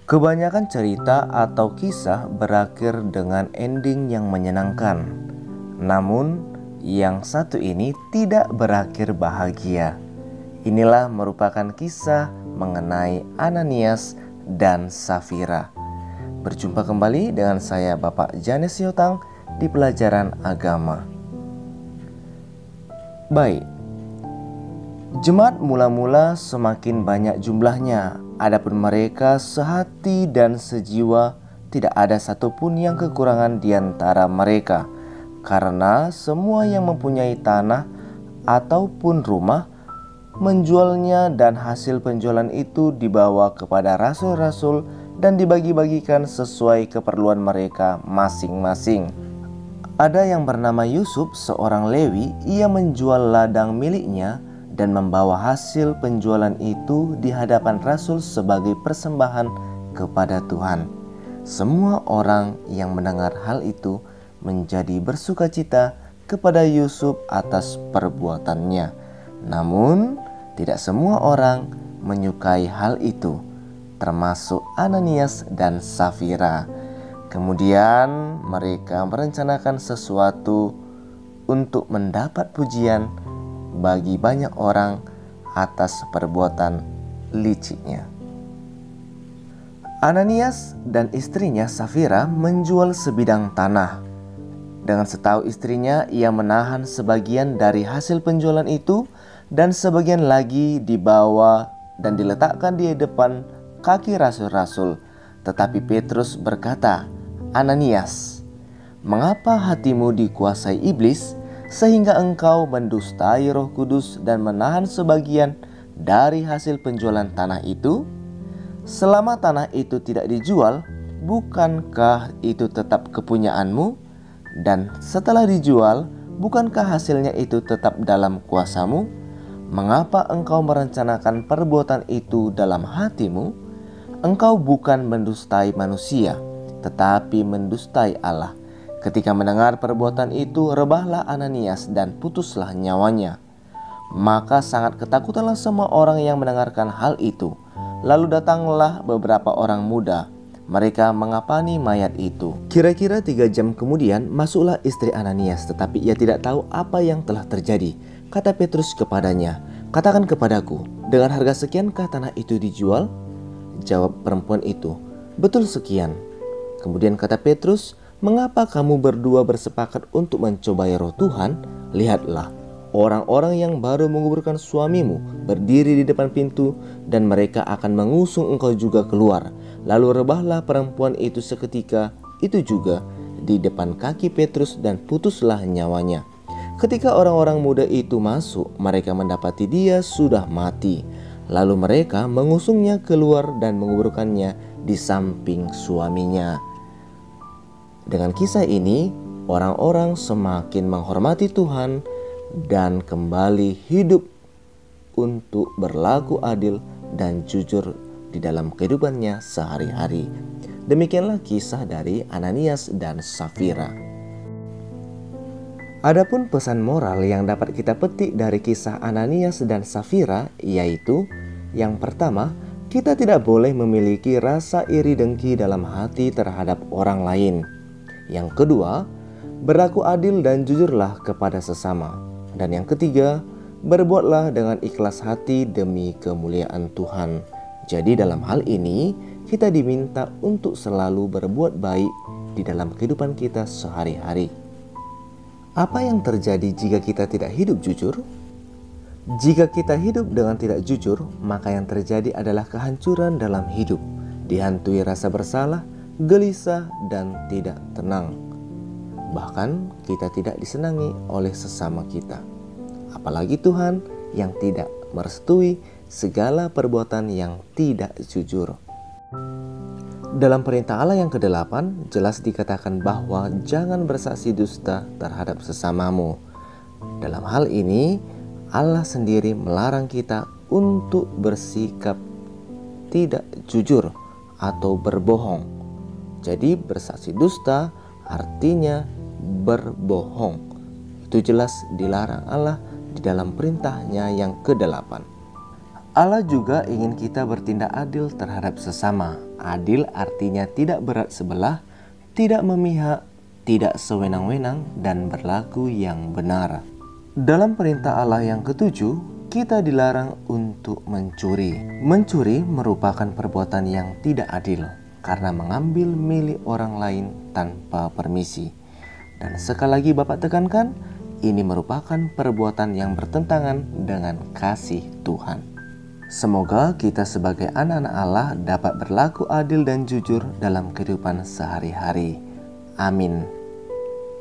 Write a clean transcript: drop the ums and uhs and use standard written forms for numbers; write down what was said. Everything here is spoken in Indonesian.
Kebanyakan cerita atau kisah berakhir dengan ending yang menyenangkan. Namun, yang satu ini tidak berakhir bahagia. Inilah merupakan kisah mengenai Ananias dan Safira. Berjumpa kembali dengan saya Bapak Janes Yotang di pelajaran agama. Baik, jemaat mula-mula semakin banyak jumlahnya. Adapun mereka sehati dan sejiwa, tidak ada satupun yang kekurangan di antara mereka, karena semua yang mempunyai tanah ataupun rumah menjualnya, dan hasil penjualan itu dibawa kepada rasul-rasul dan dibagi-bagikan sesuai keperluan mereka masing-masing. Ada yang bernama Yusuf, seorang Lewi. Ia menjual ladang miliknya dan membawa hasil penjualan itu di hadapan rasul sebagai persembahan kepada Tuhan. Semua orang yang mendengar hal itu menjadi bersukacita kepada Yusuf atas perbuatannya. Namun, tidak semua orang menyukai hal itu, termasuk Ananias dan Safira. Kemudian mereka merencanakan sesuatu untuk mendapat pujian bagi banyak orang atas perbuatan liciknya. Ananias dan istrinya Safira menjual sebidang tanah. Dengan setahu istrinya, ia menahan sebagian dari hasil penjualan itu dan sebagian lagi dibawa dan diletakkan di depan kaki rasul-rasul. Tetapi Petrus berkata, "Ananias, mengapa hatimu dikuasai iblis sehingga engkau mendustai Roh Kudus dan menahan sebagian dari hasil penjualan tanah itu? Selama tanah itu tidak dijual, bukankah itu tetap kepunyaanmu? Dan setelah dijual, bukankah hasilnya itu tetap dalam kuasamu? Mengapa engkau merencanakan perbuatan itu dalam hatimu? Engkau bukan mendustai manusia, tetapi mendustai Allah." Ketika mendengar perbuatan itu, rebahlah Ananias dan putuslah nyawanya. Maka sangat ketakutanlah semua orang yang mendengarkan hal itu. Lalu datanglah beberapa orang muda. Mereka mengapani mayat itu. Kira-kira 3 jam kemudian masuklah istri Ananias, tetapi ia tidak tahu apa yang telah terjadi. Kata Petrus kepadanya, "Katakan kepadaku, dengan harga sekiankah tanah itu dijual?" Jawab perempuan itu, "Betul sekian." Kemudian kata Petrus, "Mengapa kamu berdua bersepakat untuk mencobai roh Tuhan? Lihatlah, orang-orang yang baru menguburkan suamimu berdiri di depan pintu, dan mereka akan mengusung engkau juga keluar." Lalu rebahlah perempuan itu seketika itu juga di depan kaki Petrus dan putuslah nyawanya. Ketika orang-orang muda itu masuk, mereka mendapati dia sudah mati. Lalu mereka mengusungnya keluar dan menguburkannya di samping suaminya. Dengan kisah ini, orang-orang semakin menghormati Tuhan dan kembali hidup untuk berlaku adil dan jujur di dalam kehidupannya sehari-hari. Demikianlah kisah dari Ananias dan Safira. Adapun pesan moral yang dapat kita petik dari kisah Ananias dan Safira, yaitu yang pertama, kita tidak boleh memiliki rasa iri dengki dalam hati terhadap orang lain. Yang kedua, berlaku adil dan jujurlah kepada sesama. Dan yang ketiga, berbuatlah dengan ikhlas hati demi kemuliaan Tuhan. Jadi dalam hal ini, kita diminta untuk selalu berbuat baik di dalam kehidupan kita sehari-hari. Apa yang terjadi jika kita tidak hidup jujur? Jika kita hidup dengan tidak jujur, maka yang terjadi adalah kehancuran dalam hidup, dihantui rasa bersalah, gelisah, dan tidak tenang. Bahkan kita tidak disenangi oleh sesama kita. Apalagi Tuhan yang tidak merestui segala perbuatan yang tidak jujur. Dalam perintah Allah yang ke-8 jelas dikatakan bahwa jangan bersaksi dusta terhadap sesamamu. Dalam hal ini Allah sendiri melarang kita untuk bersikap tidak jujur atau berbohong. Jadi bersaksi dusta artinya berbohong. Itu jelas dilarang Allah di dalam perintahnya yang ke-8. Allah juga ingin kita bertindak adil terhadap sesama. Adil artinya tidak berat sebelah, tidak memihak, tidak sewenang-wenang, dan berlaku yang benar. Dalam perintah Allah yang ketujuh, kita dilarang untuk mencuri. Mencuri merupakan perbuatan yang tidak adil karena mengambil milik orang lain tanpa permisi. Dan sekali lagi Bapak tekankan, ini merupakan perbuatan yang bertentangan dengan kasih Tuhan. Semoga kita sebagai anak-anak Allah dapat berlaku adil dan jujur dalam kehidupan sehari-hari. Amin.